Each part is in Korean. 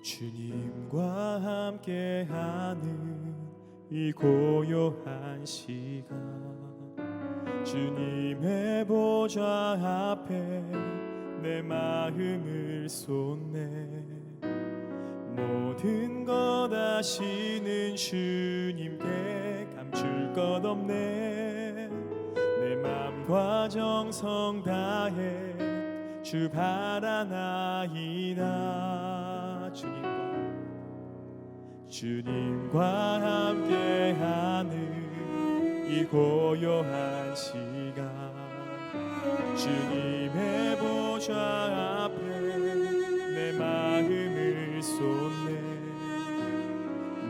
주님과 함께하는 이 고요한 시간, 주님의 보좌 앞에 내 마음을 쏟네. 모든 것 아시는 주님께 감출 것 없네. 내 맘과 정성 다해 주 바라나이다. 주님과 함께하는 이 고요한 시간, 주님의 보좌 앞에 내 마음을 쏟네.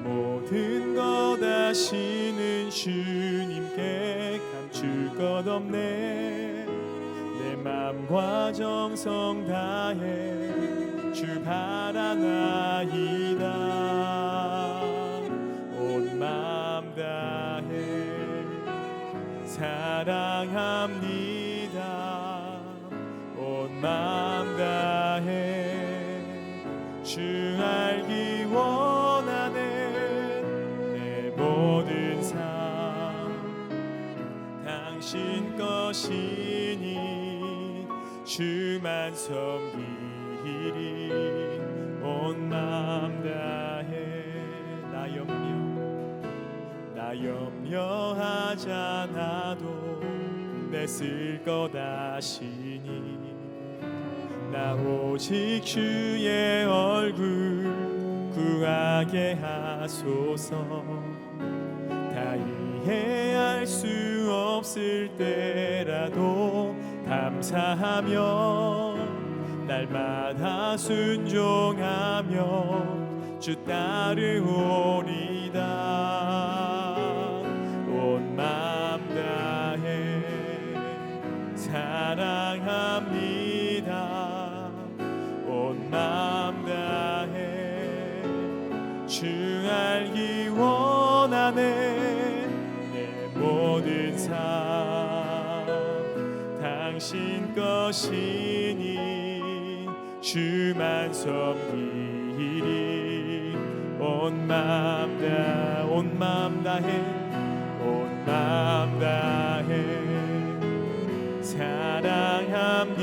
모든 것 아시는 주님께 감출 것 없네. 내 맘과 정성 다해 주 바라나이다. 온 맘 다해 사랑합니다. 온 맘 다해 주 알기 원하네. 내 모든 삶 당신 것이니 주만 섬기리. 온 맘 다해 나 염려하지 않아도 내 쓸 것 아시니. 나 오직 주의 얼굴 구하게 하소서. 다 이해할 수 없을 때라도 감사하며 날마다 순종하며 주 따르오리다. 온 맘 다해 사랑합니다. 온 맘 다해 주 알기 원하네. 내 모든 삶 당신 것이니 주만 섬기리. 온 맘 다해 온 맘 다해 사랑합니다.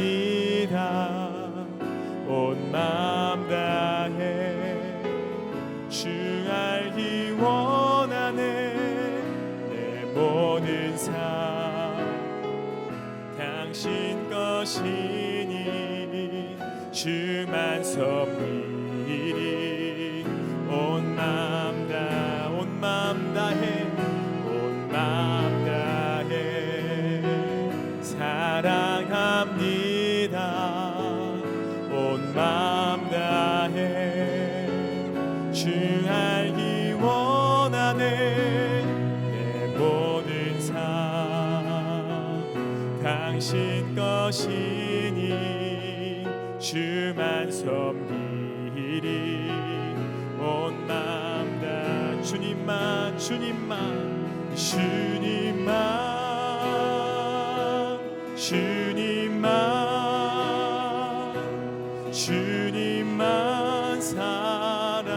온 맘 다해 주 알기 원하네. 내 모든 삶 당신 것이니 주만 섬기리. 온 맘 다해 온 맘 다해 사랑합니다. 온 맘 다해 주 알기 원하네. 내 모든 삶 당신 것이니 주만 섬기리. 온 맘 다 주님만 주님만 사랑하리.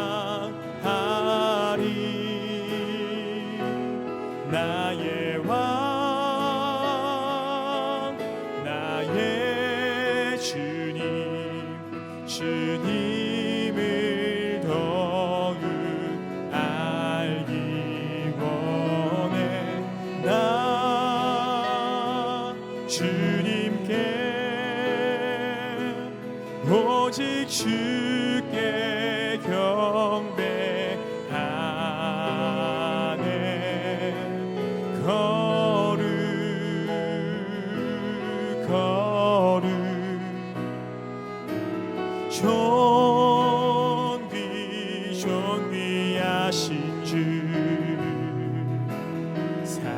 나의 왕 나의 주님을 더욱 알기 원해. 나 주님께 오직 주께 경배하네. 거룩 존귀하신 주 사랑합니다.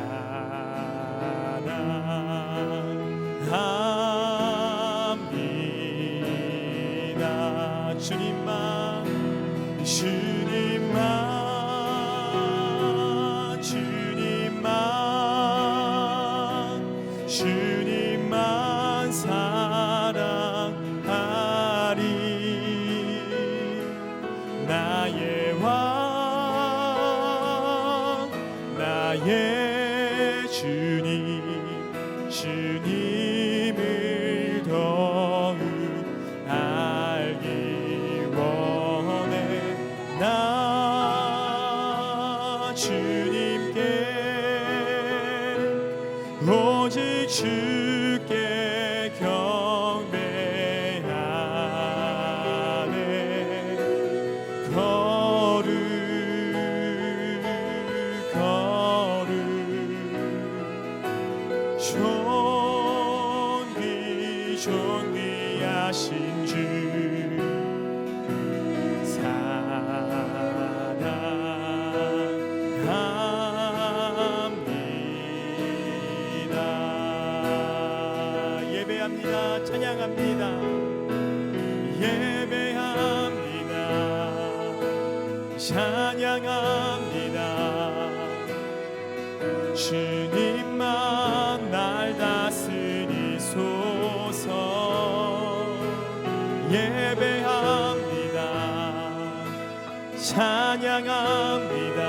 주님만 사랑하리. 나의 주님 주님을 더욱 알기 원해 나 주님께 오직 주께 경배하네 거룩 존귀하신 주 사랑합니다. 예배합니다. 찬양합니다. 예배합니다. 찬양합니다. 주님만 날 다스리소서. 예배합니다. 찬양합니다.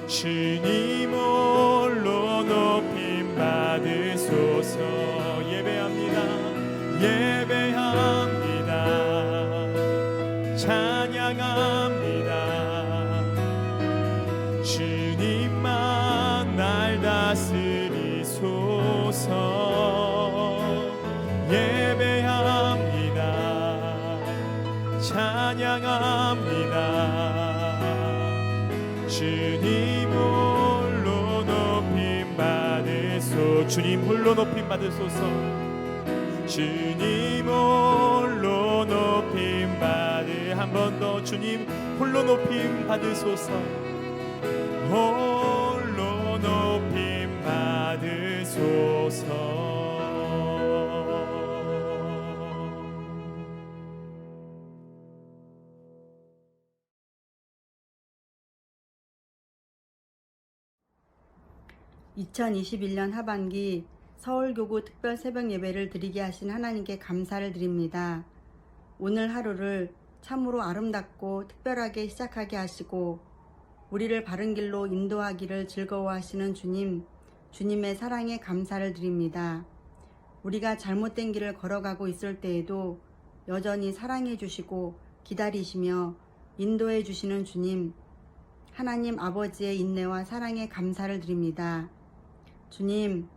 주님 홀로 높임 받으소서. 예배합니다. 예배합니다. 찬양합니다. 주님만 날 다스리소서. 예배합니다. 찬양합니다. 주님 홀로 높임 받으소서. 주님 홀로 높임 받으소서. 주님 홀로 높임 받으 한 번 더 주님 홀로 높임 받으소서. 홀로 높임 받으소서. 2021년 하반기 서울교구 특별 새벽 예배를 드리게 하신 하나님께 감사를 드립니다. 오늘 하루를 참으로 아름답고 특별하게 시작하게 하시고 우리를 바른 길로 인도하기를 즐거워하시는 주님, 주님의 사랑에 감사를 드립니다. 우리가 잘못된 길을 걸어가고 있을 때에도 여전히 사랑해 주시고 기다리시며 인도해 주시는 주님, 하나님 아버지의 인내와 사랑에 감사를 드립니다. 주님,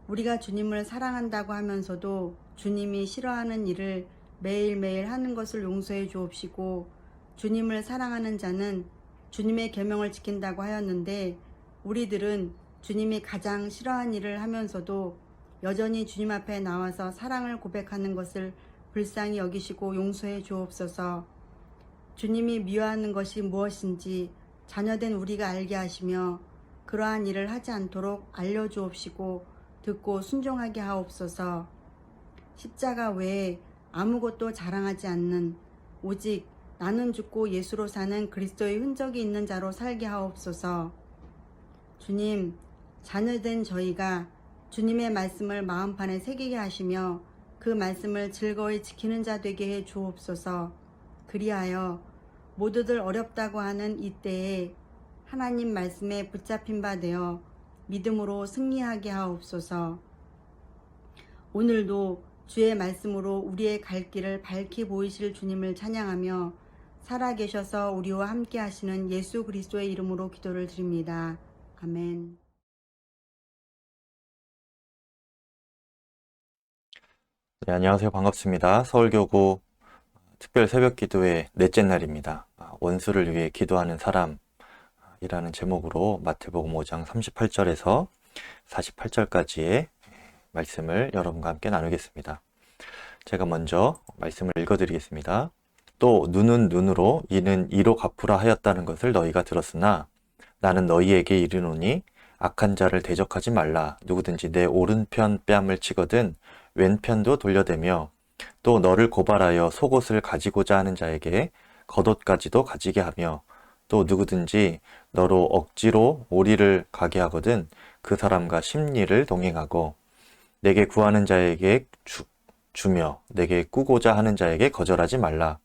우리가 주님을 사랑한다고 하면서도 주님이 싫어하는 일을 매일매일 하는 것을 용서해 주옵시고, 주님을 사랑하는 자는 주님의 계명을 지킨다고 하였는데 우리들은 주님이 가장 싫어하는 일을 하면서도 여전히 주님 앞에 나와서 사랑을 고백하는 것을 불쌍히 여기시고 용서해 주옵소서. 주님이 미워하는 것이 무엇인지 자녀된 우리가 알게 하시며 그러한 일을 하지 않도록 알려주옵시고 듣고 순종하게 하옵소서. 십자가 외에 아무것도 자랑하지 않는 오직 나는 죽고 예수로 사는 그리스도의 흔적이 있는 자로 살게 하옵소서. 주님, 자녀된 저희가 주님의 말씀을 마음판에 새기게 하시며 그 말씀을 즐거이 지키는 자 되게 해 주옵소서. 그리하여 모두들 어렵다고 하는 이때에 하나님 말씀에 붙잡힌 바 되어 믿음으로 승리하게 하옵소서. 오늘도 주의 말씀으로 우리의 갈 길을 밝히 보이실 주님을 찬양하며 살아계셔서 우리와 함께 하시는 예수 그리스도의 이름으로 기도를 드립니다. 아멘. 네, 안녕하세요. 반갑습니다. 서울교구 특별 새벽 기도의 넷째 날입니다. 원수를 위해 기도하는 사람이라는 제목으로 마태복음 5장 38절에서 48절까지의 말씀을 여러분과 함께 나누겠습니다. 제가 먼저 말씀을 읽어드리겠습니다. 또 눈은 눈으로 이는 이로 갚으라 하였다는 것을 너희가 들었으나 나는 너희에게 이르노니 악한 자를 대적하지 말라. 누구든지 내 오른편 뺨을 치거든 왼편도 돌려대며 또 너를 고발하여 속옷을 가지고자 하는 자에게 겉옷까지도 가지게 하며 또 누구든지 너로 억지로 오리를 가게 하거든 그 사람과 십리를 동행하고 내게 구하는 자에게 주며 내게 꾸고자 하는 자에게 거절하지 말라.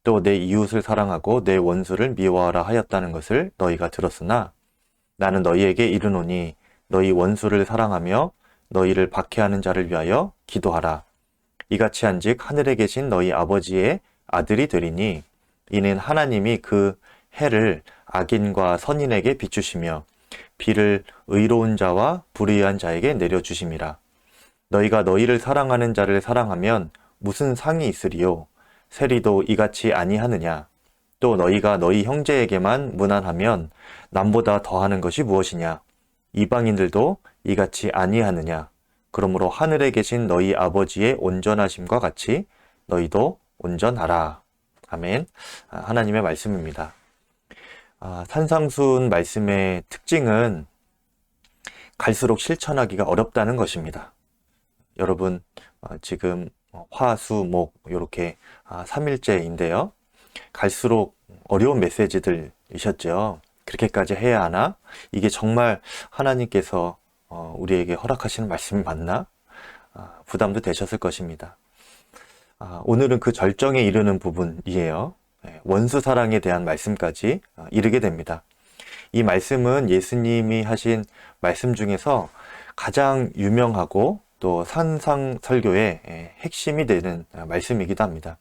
또 내 이웃을 사랑하고 내 원수를 미워하라 하였다는 것을 너희가 들었으나 나는 너희에게 이르노니 너희 원수를 사랑하며 너희를 박해하는 자를 위하여 기도하라. 이같이 한즉 하늘에 계신 너희 아버지의 아들이 되리니 이는 하나님이 그 해를 악인과 선인에게 비추시며 비를 의로운 자와 불의한 자에게 내려주심이라. 너희가 너희를 사랑하는 자를 사랑하면 무슨 상이 있으리요? 세리도 이같이 아니하느냐? 또 너희가 너희 형제에게만 무난하면 남보다 더하는 것이 무엇이냐? 이방인들도 이같이 아니하느냐? 그러므로 하늘에 계신 너희 아버지의 온전하심과 같이 너희도 온전하라. 아멘. 하나님의 말씀입니다. 산상수훈 말씀의 특징은 갈수록 실천하기가 어렵다는 것입니다. 여러분 지금 화, 수, 목 이렇게 3일째인데요. 갈수록 어려운 메시지들이셨죠. 그렇게까지 해야 하나? 이게 정말 하나님께서 우리에게 허락하시는 말씀이 맞나? 부담도 되셨을 것입니다. 오늘은 그 절정에 이르는 부분이에요. 원수 사랑에 대한 말씀까지 이르게 됩니다. 이 말씀은 예수님이 하신 말씀 중에서 가장 유명하고 또 산상설교의 핵심이 되는 말씀이기도 합니다.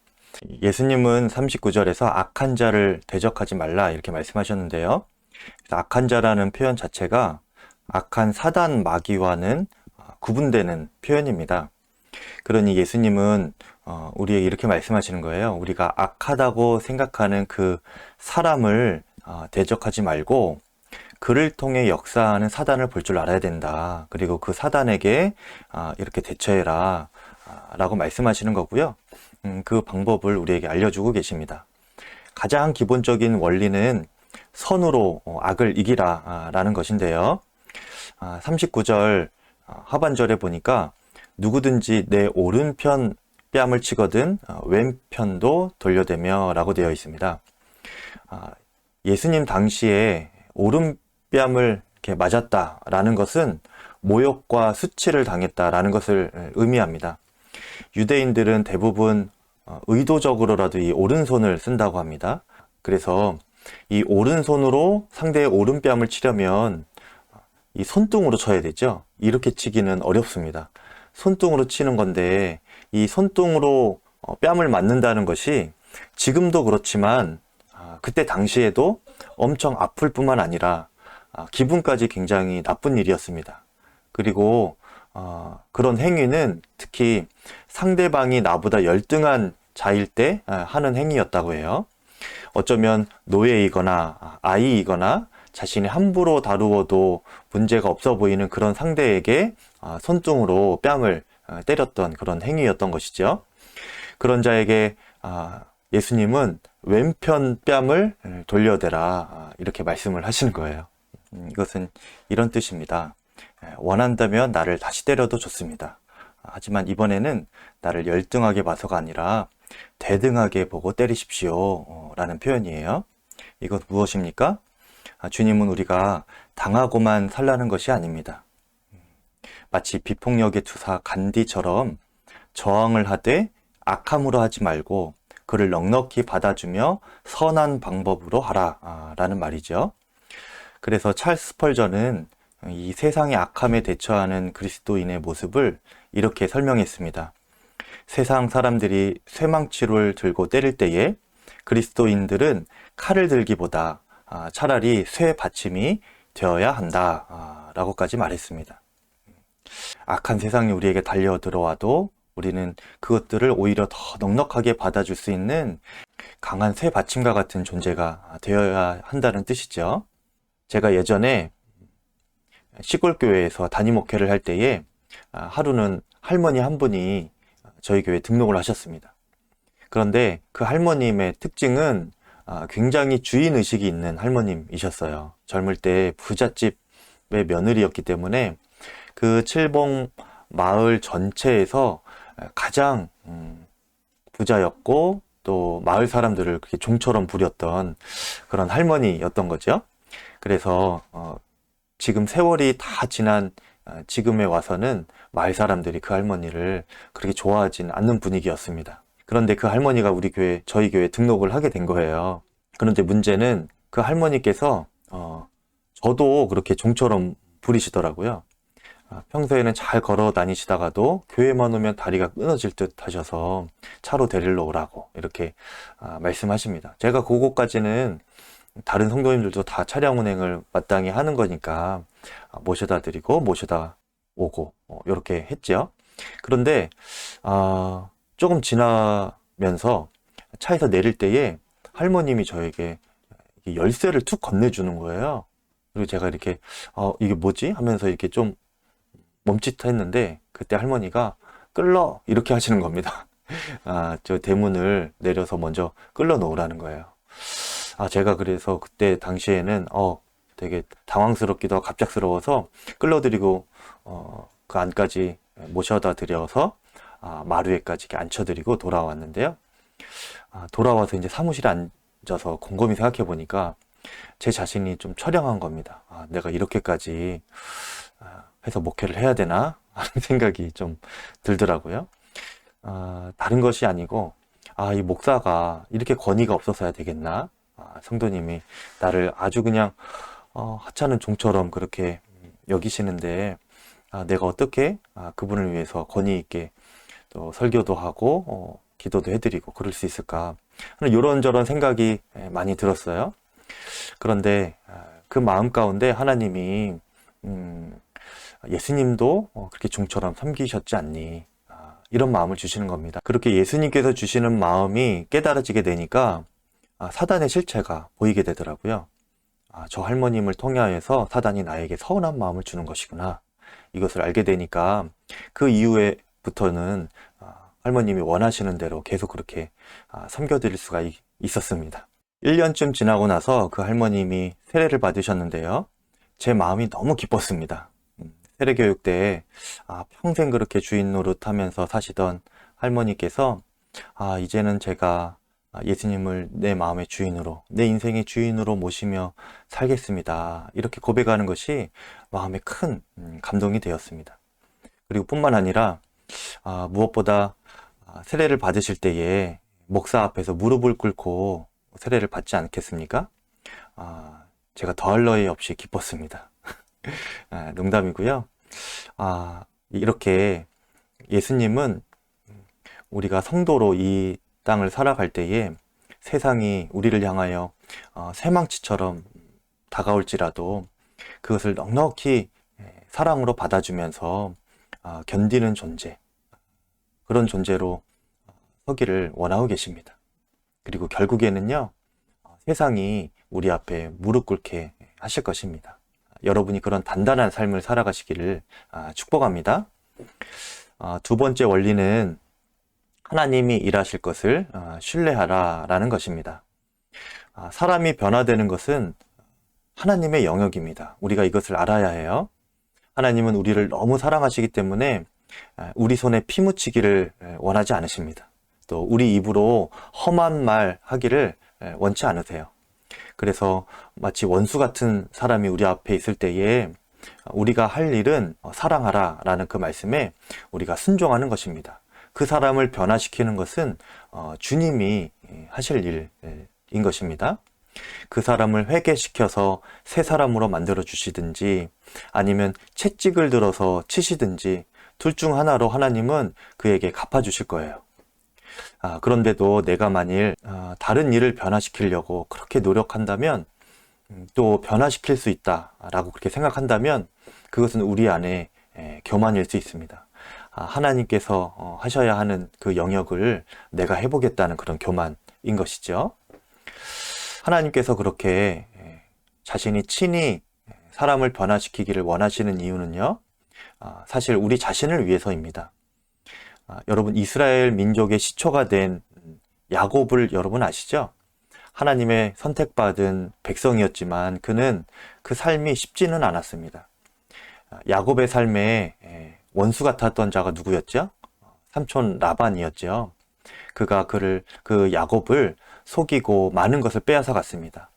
예수님은 39절에서 악한 자를 대적하지 말라 이렇게 말씀하셨는데요. 악한 자라는 표현 자체가 악한 사단 마귀와는 구분되는 표현입니다. 그러니 예수님은 우리에게 이렇게 말씀하시는 거예요. 우리가 악하다고 생각하는 그 사람을 대적하지 말고 그를 통해 역사하는 사단을 볼 줄 알아야 된다. 그리고 그 사단에게 이렇게 대처해라 라고 말씀하시는 거고요. 그 방법을 우리에게 알려주고 계십니다. 가장 기본적인 원리는 선으로 악을 이기라 라는 것인데요. 39절 하반절에 보니까 누구든지 내 오른편 뺨을 치거든 왼편도 돌려대며 라고 되어 있습니다. 예수님 당시에 오른뺨을 이렇게 맞았다라는 것은 모욕과 수치를 당했다라는 것을 의미합니다. 유대인들은 대부분 의도적으로라도 이 오른손을 쓴다고 합니다. 그래서 이 오른손으로 상대의 오른뺨을 치려면 이 손등으로 쳐야 되죠. 이렇게 치기는 어렵습니다. 손등으로 치는 건데 이 손등으로 뺨을 맞는다는 것이 지금도 그렇지만 그때 당시에도 엄청 아플 뿐만 아니라 기분까지 굉장히 나쁜 일이었습니다. 그리고 그런 행위는 특히 상대방이 나보다 열등한 자일 때 하는 행위였다고 해요. 어쩌면 노예이거나 아이이거나 자신이 함부로 다루어도 문제가 없어 보이는 그런 상대에게 손등으로 뺨을 때렸던 그런 행위였던 것이죠. 그런 자에게 예수님은 왼편 뺨을 돌려대라 이렇게 말씀을 하시는 거예요. 이것은 이런 뜻입니다. 원한다면 나를 다시 때려도 좋습니다. 하지만 이번에는 나를 열등하게 봐서가 아니라 대등하게 보고 때리십시오 라는 표현이에요. 이것 무엇입니까? 주님은 우리가 당하고만 살라는 것이 아닙니다. 마치 비폭력의 투사 간디처럼 저항을 하되 악함으로 하지 말고 그를 넉넉히 받아주며 선한 방법으로 하라 라는 말이죠. 그래서 찰스 스펄전은 이 세상의 악함에 대처하는 그리스도인의 모습을 이렇게 설명했습니다. 세상 사람들이 쇠망치를 들고 때릴 때에 그리스도인들은 칼을 들기보다 차라리 쇠 받침이 되어야 한다 라고까지 말했습니다. 악한 세상이 우리에게 달려 들어와도 우리는 그것들을 오히려 더 넉넉하게 받아줄 수 있는 강한 쇠 받침과 같은 존재가 되어야 한다는 뜻이죠. 제가 예전에 시골 교회에서 담임 목회를 할 때에 하루는 할머니 한 분이 저희 교회에 등록을 하셨습니다. 그런데 그 할머님의 특징은 굉장히 주인의식이 있는 할머님이셨어요. 젊을 때 부잣집의 며느리였기 때문에 그 칠봉 마을 전체에서 가장 부자였고 또 마을 사람들을 그렇게 종처럼 부렸던 그런 할머니였던 거죠. 그래서 지금 세월이 다 지난 지금에 와서는 마을 사람들이 그 할머니를 그렇게 좋아하진 않는 분위기였습니다. 그런데 그 할머니가 저희 교회에 등록을 하게 된 거예요. 그런데 문제는 그 할머니께서 저도 그렇게 종처럼 부리시더라고요. 평소에는 잘 걸어 다니시다가도 교회만 오면 다리가 끊어질 듯 하셔서 차로 데리러 오라고 이렇게 말씀하십니다. 제가 그거까지는 다른 성도님들도 다 차량 운행을 마땅히 하는 거니까 모셔다 드리고 모셔다 오고 이렇게 했죠. 그런데 조금 지나면서 차에서 내릴 때에 할머님이 저에게 열쇠를 툭 건네주는 거예요. 그리고 제가 이렇게 이게 뭐지? 하면서 이렇게 좀 멈칫했는데 그때 할머니가 끌러 이렇게 하시는 겁니다. 저 대문을 내려서 먼저 끌러 놓으라는 거예요. 제가 그래서 그때 당시에는 되게 당황스럽기도 하고 갑작스러워서 끌러드리고 그 안까지 모셔다 드려서 마루에까지 이렇게 앉혀드리고 돌아왔는데요. 돌아와서 이제 사무실에 앉아서 곰곰이 생각해 보니까 제 자신이 좀 처량한 겁니다. 내가 이렇게까지 해서 목회를 해야 되나 하는 생각이 좀 들더라고요. 다른 것이 아니고 이 목사가 이렇게 권위가 없어서야 되겠나. 성도님이 나를 아주 그냥 하찮은 종처럼 그렇게 여기시는데 내가 어떻게 그분을 위해서 권위 있게 또 설교도 하고 기도도 해드리고 그럴 수 있을까. 이런저런 생각이 많이 들었어요. 그런데 그 마음 가운데 하나님이 예수님도 그렇게 종처럼 섬기셨지 않니? 이런 마음을 주시는 겁니다. 그렇게 예수님께서 주시는 마음이 깨달아지게 되니까 사단의 실체가 보이게 되더라고요. 저 할머님을 통하여서 사단이 나에게 서운한 마음을 주는 것이구나. 이것을 알게 되니까 그 이후에부터는 할머님이 원하시는 대로 계속 그렇게 섬겨드릴 수가 있었습니다. 1년쯤 지나고 나서 그 할머님이 세례를 받으셨는데요. 제 마음이 너무 기뻤습니다. 세례교육 때 평생 그렇게 주인 노릇하면서 사시던 할머니께서 이제는 제가 예수님을 내 마음의 주인으로, 내 인생의 주인으로 모시며 살겠습니다. 이렇게 고백하는 것이 마음에 큰 감동이 되었습니다. 그리고 뿐만 아니라 무엇보다 세례를 받으실 때에 목사 앞에서 무릎을 꿇고 세례를 받지 않겠습니까? 제가 더할 나위 없이 기뻤습니다. 농담이고요. 이렇게 예수님은 우리가 성도로 이 땅을 살아갈 때에 세상이 우리를 향하여 쇠망치처럼 다가올지라도 그것을 넉넉히 사랑으로 받아주면서 견디는 존재, 그런 존재로 서기를 원하고 계십니다. 그리고 결국에는요, 세상이 우리 앞에 무릎 꿇게 하실 것입니다. 여러분이 그런 단단한 삶을 살아가시기를 축복합니다. 두 번째 원리는 하나님이 일하실 것을 신뢰하라 라는 것입니다. 사람이 변화되는 것은 하나님의 영역입니다. 우리가 이것을 알아야 해요. 하나님은 우리를 너무 사랑하시기 때문에 우리 손에 피 묻히기를 원하지 않으십니다. 또 우리 입으로 험한 말 하기를 원치 않으세요. 그래서 마치 원수 같은 사람이 우리 앞에 있을 때에 우리가 할 일은 사랑하라 라는 그 말씀에 우리가 순종하는 것입니다. 그 사람을 변화시키는 것은 주님이 하실 일인 것입니다. 그 사람을 회개시켜서 새 사람으로 만들어 주시든지 아니면 채찍을 들어서 치시든지 둘 중 하나로 하나님은 그에게 갚아주실 거예요. 그런데도 내가 만일 다른 일을 변화시키려고 그렇게 노력한다면 또 변화시킬 수 있다라고 그렇게 생각한다면 그것은 우리 안에 교만일 수 있습니다. 하나님께서 하셔야 하는 그 영역을 내가 해보겠다는 그런 교만인 것이죠. 하나님께서 그렇게 자신이 친히 사람을 변화시키기를 원하시는 이유는요, 사실 우리 자신을 위해서입니다. 여러분, 이스라엘 민족의 시초가 된 야곱을 여러분 아시죠? 하나님의 선택받은 백성이었지만 그는 그 삶이 쉽지는 않았습니다. 야곱의 삶에 원수 같았던 자가 누구였죠? 삼촌 라반이었죠. 그가 그 야곱을 속이고 많은 것을 빼앗아 갔습니다.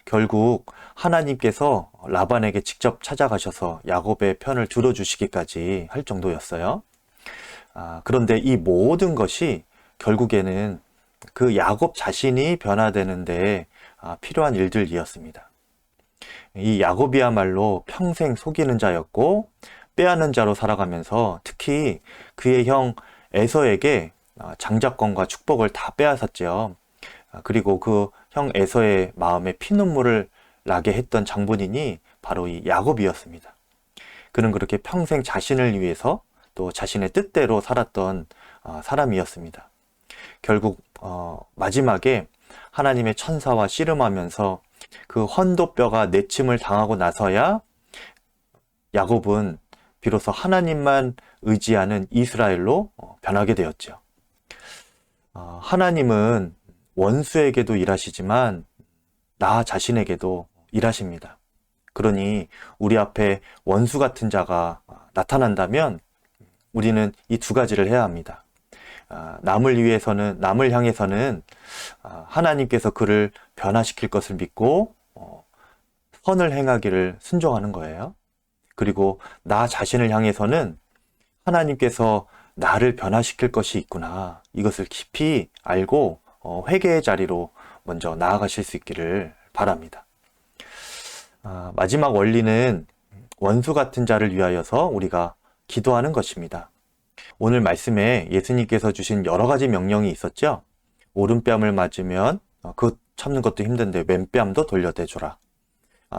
결국 하나님께서 라반에게 직접 찾아가셔서 야곱의 편을 들어주시기까지 할 정도였어요. 그런데 이 모든 것이 결국에는 그 야곱 자신이 변화되는데 필요한 일들이었습니다. 이 야곱이야말로 평생 속이는 자였고 빼앗는 자로 살아가면서 특히 그의 형 에서에게 장자권과 축복을 다 빼앗았죠. 그리고 그 형 에서의 마음에 피눈물을 나게 했던 장본인이 바로 이 야곱이었습니다. 그는 그렇게 평생 자신을 위해서 또 자신의 뜻대로 살았던 사람이었습니다. 결국 마지막에 하나님의 천사와 씨름하면서 그 헌도뼈가 내침을 당하고 나서야 야곱은 비로소 하나님만 의지하는 이스라엘로 변하게 되었죠. 하나님은 원수에게도 일하시지만 나 자신에게도 일하십니다. 그러니 우리 앞에 원수 같은 자가 나타난다면 우리는 이 두 가지를 해야 합니다. 남을 향해서는 하나님께서 그를 변화시킬 것을 믿고 선을 행하기를 순종하는 거예요. 그리고 나 자신을 향해서는 하나님께서 나를 변화시킬 것이 있구나, 이것을 깊이 알고 회개의 자리로 먼저 나아가실 수 있기를 바랍니다. 마지막 원리는 원수 같은 자를 위하여서 우리가 기도하는 것입니다. 오늘 말씀에 예수님께서 주신 여러 가지 명령이 있었죠. 오른뺨을 맞으면 그것 참는 것도 힘든데 왼뺨도 돌려대줘라.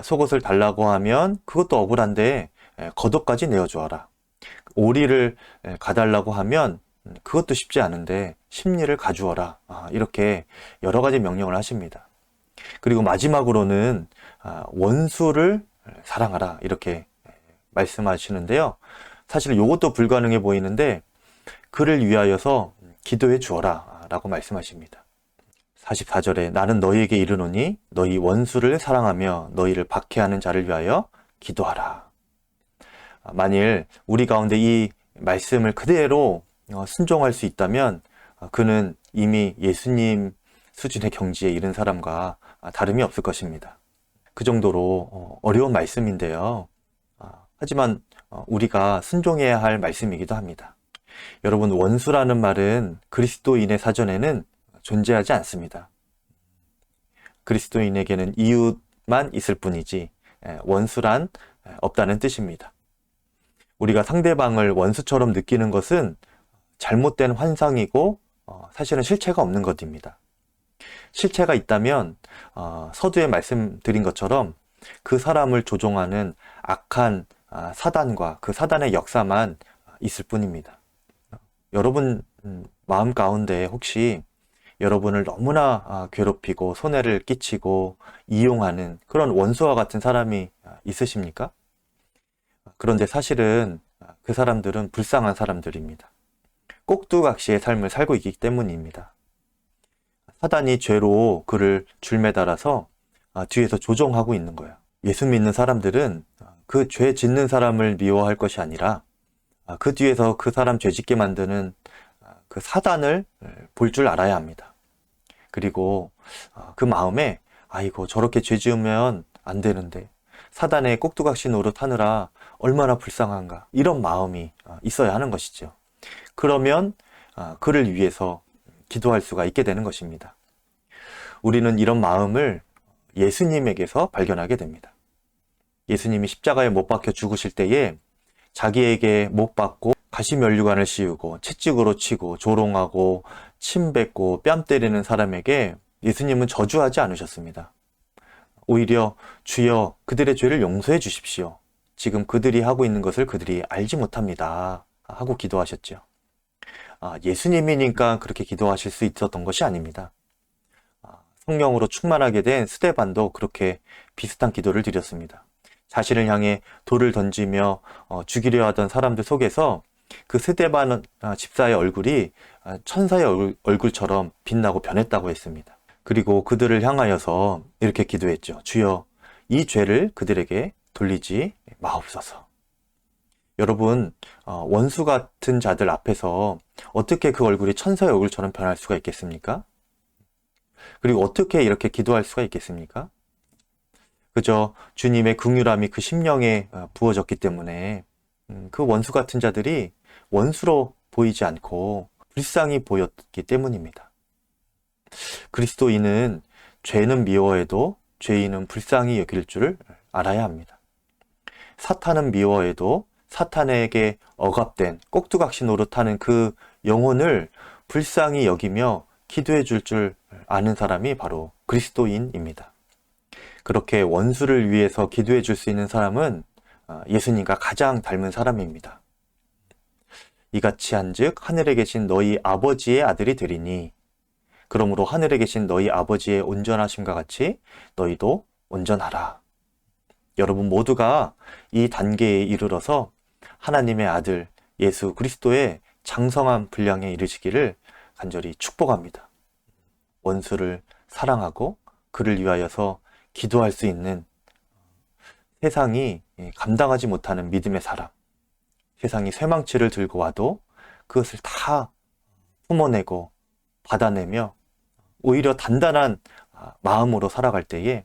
속옷을 달라고 하면 그것도 억울한데 겉옷까지 내어주어라. 오리를 가달라고 하면 그것도 쉽지 않은데 심리를 가주어라. 이렇게 여러 가지 명령을 하십니다. 그리고 마지막으로는 원수를 사랑하라, 이렇게 말씀하시는데요. 사실 이것도 불가능해 보이는데 그를 위하여서 기도해 주어라 라고 말씀하십니다. 44절에 나는 너희에게 이르노니 너희 원수를 사랑하며 너희를 박해하는 자를 위하여 기도하라. 만일 우리 가운데 이 말씀을 그대로 순종할 수 있다면 그는 이미 예수님 수준의 경지에 이른 사람과 다름이 없을 것입니다. 그 정도로 어려운 말씀인데요. 하지만 우리가 순종해야 할 말씀이기도 합니다. 여러분, 원수라는 말은 그리스도인의 사전에는 존재하지 않습니다. 그리스도인에게는 이웃만 있을 뿐이지 원수란 없다는 뜻입니다. 우리가 상대방을 원수처럼 느끼는 것은 잘못된 환상이고 사실은 실체가 없는 것입니다. 실체가 있다면 서두에 말씀드린 것처럼 그 사람을 조종하는 악한 사단과 그 사단의 역사만 있을 뿐입니다. 여러분 마음 가운데 혹시 여러분을 너무나 괴롭히고 손해를 끼치고 이용하는 그런 원수와 같은 사람이 있으십니까? 그런데 사실은 그 사람들은 불쌍한 사람들입니다. 꼭두각시의 삶을 살고 있기 때문입니다. 사단이 죄로 그를 줄매달아서 뒤에서 조종하고 있는 거예요. 예수 믿는 사람들은 그 죄 짓는 사람을 미워할 것이 아니라 그 뒤에서 그 사람 죄 짓게 만드는 그 사단을 볼 줄 알아야 합니다. 그리고 그 마음에 아이고 저렇게 죄 지으면 안 되는데 사단의 꼭두각시 노릇하느라 얼마나 불쌍한가, 이런 마음이 있어야 하는 것이죠. 그러면 그를 위해서 기도할 수가 있게 되는 것입니다. 우리는 이런 마음을 예수님에게서 발견하게 됩니다. 예수님이 십자가에 못 박혀 죽으실 때에 자기에게 못 박고 가시면류관을 씌우고 채찍으로 치고 조롱하고 침 뱉고 뺨 때리는 사람에게 예수님은 저주하지 않으셨습니다. 오히려 주여 그들의 죄를 용서해 주십시오. 지금 그들이 하고 있는 것을 그들이 알지 못합니다. 하고 기도하셨죠. 예수님이니까 그렇게 기도하실 수 있었던 것이 아닙니다. 성령으로 충만하게 된 스데반도 그렇게 비슷한 기도를 드렸습니다. 자신을 향해 돌을 던지며 죽이려 하던 사람들 속에서 그 스데반 집사의 얼굴이 천사의 얼굴처럼 빛나고 변했다고 했습니다. 그리고 그들을 향하여서 이렇게 기도했죠. 주여 이 죄를 그들에게 돌리지 마옵소서. 여러분, 원수 같은 자들 앞에서 어떻게 그 얼굴이 천사의 얼굴처럼 변할 수가 있겠습니까? 그리고 어떻게 이렇게 기도할 수가 있겠습니까? 그저 주님의 긍휼함이 그 심령에 부어졌기 때문에 그 원수 같은 자들이 원수로 보이지 않고 불쌍히 보였기 때문입니다. 그리스도인은 죄는 미워해도 죄인은 불쌍히 여길 줄을 알아야 합니다. 사탄은 미워해도 사탄에게 억압된 꼭두각시 노릇하는 그 영혼을 불쌍히 여기며 기도해 줄 아는 사람이 바로 그리스도인입니다. 그렇게 원수를 위해서 기도해 줄 수 있는 사람은 예수님과 가장 닮은 사람입니다. 이같이 한즉 하늘에 계신 너희 아버지의 아들이 되리니 그러므로 하늘에 계신 너희 아버지의 온전하심과 같이 너희도 온전하라. 여러분 모두가 이 단계에 이르러서 하나님의 아들 예수 그리스도의 장성한 분량에 이르시기를 간절히 축복합니다. 원수를 사랑하고 그를 위하여서 기도할 수 있는 세상이 감당하지 못하는 믿음의 사람, 세상이 쇠망치를 들고 와도 그것을 다 품어내고 받아내며 오히려 단단한 마음으로 살아갈 때에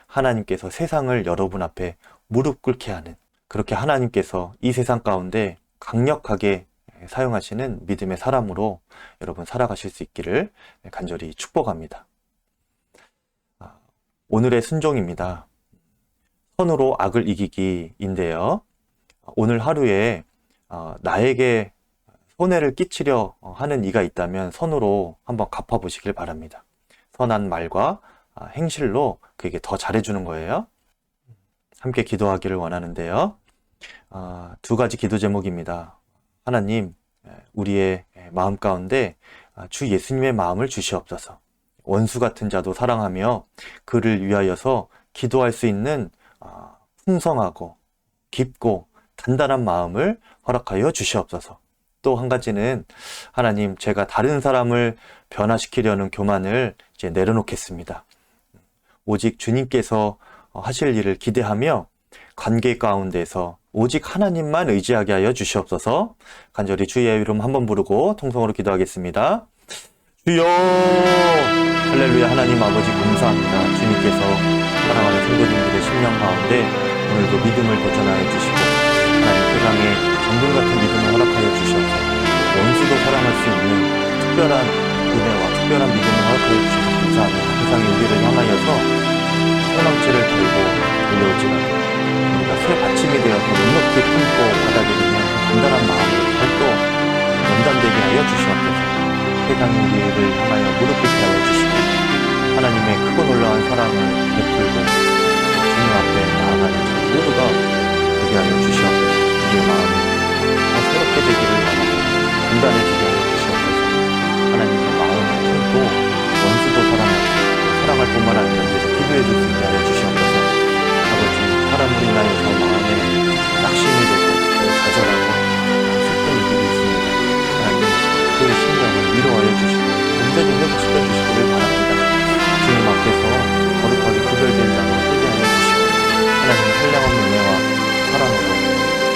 하나님께서 세상을 여러분 앞에 무릎 꿇게 하는, 그렇게 하나님께서 이 세상 가운데 강력하게 사용하시는 믿음의 사람으로 여러분 살아가실 수 있기를 간절히 축복합니다. 오늘의 순종입니다. 선으로 악을 이기기인데요. 오늘 하루에 나에게 손해를 끼치려 하는 이가 있다면 선으로 한번 갚아보시길 바랍니다. 선한 말과 행실로 그에게 더 잘해주는 거예요. 함께 기도하기를 원하는데요. 두 가지 기도 제목입니다. 하나님, 우리의 마음 가운데 주 예수님의 마음을 주시옵소서. 원수 같은 자도 사랑하며 그를 위하여서 기도할 수 있는 풍성하고 깊고 단단한 마음을 허락하여 주시옵소서. 또 한 가지는 하나님, 제가 다른 사람을 변화시키려는 교만을 이제 내려놓겠습니다. 오직 주님께서 하실 일을 기대하며 관계 가운데서 오직 하나님만 의지하게 하여 주시옵소서. 간절히 주의 이름 한번 부르고 통성으로 기도하겠습니다. 주여! 할렐루야. 하나님 아버지 감사합니다. 주님께서 사랑하는 성도님들의 심령 가운데 오늘도 믿음을 도전하여 주시고 하나님 세상에 정금 같은 믿음을 허락하여 주시옵소서. 원수도 사랑할 수 있는 특별한 은혜와 특별한 믿음을 허락하여 주셔서 감사합니다. 세상에 우리를 향하여서 소망치를 들고 돌려오지만 우리가 새 받침이 되어서 넉넉히 품고 받아들이는 단단한 마음으로 살도 연단되게 하여 주시옵소서. 세상이 우리를 향하여 무릎 꿇게 하여 주시고 하나님의 크고 놀라운 사랑을 베풀고 주님 앞에 나아가는 저희 모두가 되게 하여 주시옵소서. 우리의 마음이 더 새롭게 되기를 원하고 단단해지게 하여 주시옵소서. 하나님의 마음을 품고 원수도 사랑할 뿐만 아니라 위해서 기도해 줄 수 있게 하여 주시옵소서. 아버지, 사람으로 인하여서 마음에 낙심이 되고 좌절하고 슬픈 일들이 있습니다. 하나님, 그 심령을 위로하여 주시고 온전히 회복시켜 주시기를 바랍니다. 주님 앞에서 거룩하게 구별된 자로 쓰게 하여 주시고 하나님의 한량없는 은혜와 사랑으로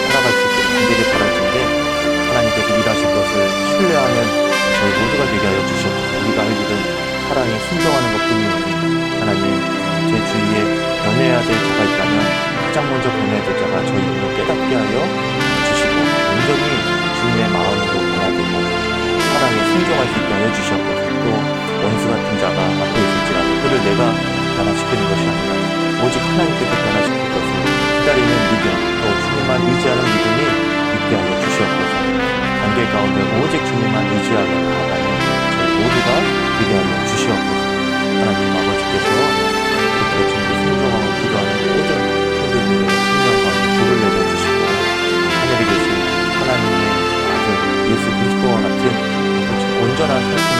살아갈 수 있기를 간절히 바라는데 하나님께서 일하실 것을 신뢰하는 저희 모두가 되게 하여 주시옵소서. 우리가 할 일은 사랑에 순종하는 것뿐이오니 하나님, 제 주위에 변해야 될 자가 있다면 가장 먼저 변해야 될 자가 저희를 깨닫게 하여 주시고 온전히 주님의 마음으로 변화되고 사랑에 순종할 수 있게 하여 주시옵소서. 또 원수 같은 자가 앞에 있을지라도 그를 내가 변화시키는 것이 아니라 오직 하나님께서 변화시킬 것을 기다리는 믿음, 또 주님만 의지하는 믿음이 있게 하여 주시옵소서. 관계 가운데 오직 주님만 의지하며 나아가는 저희 모두가 되게 하여 주시옵소서. 하나님 아버지께서 그렇게 주님께 순종하고 기도하는 모든 성도들의 심령 가운데 불을 내려주시고 하늘에 계신 하나님의 아들 예수 그리스도와 같은 온전한 삶을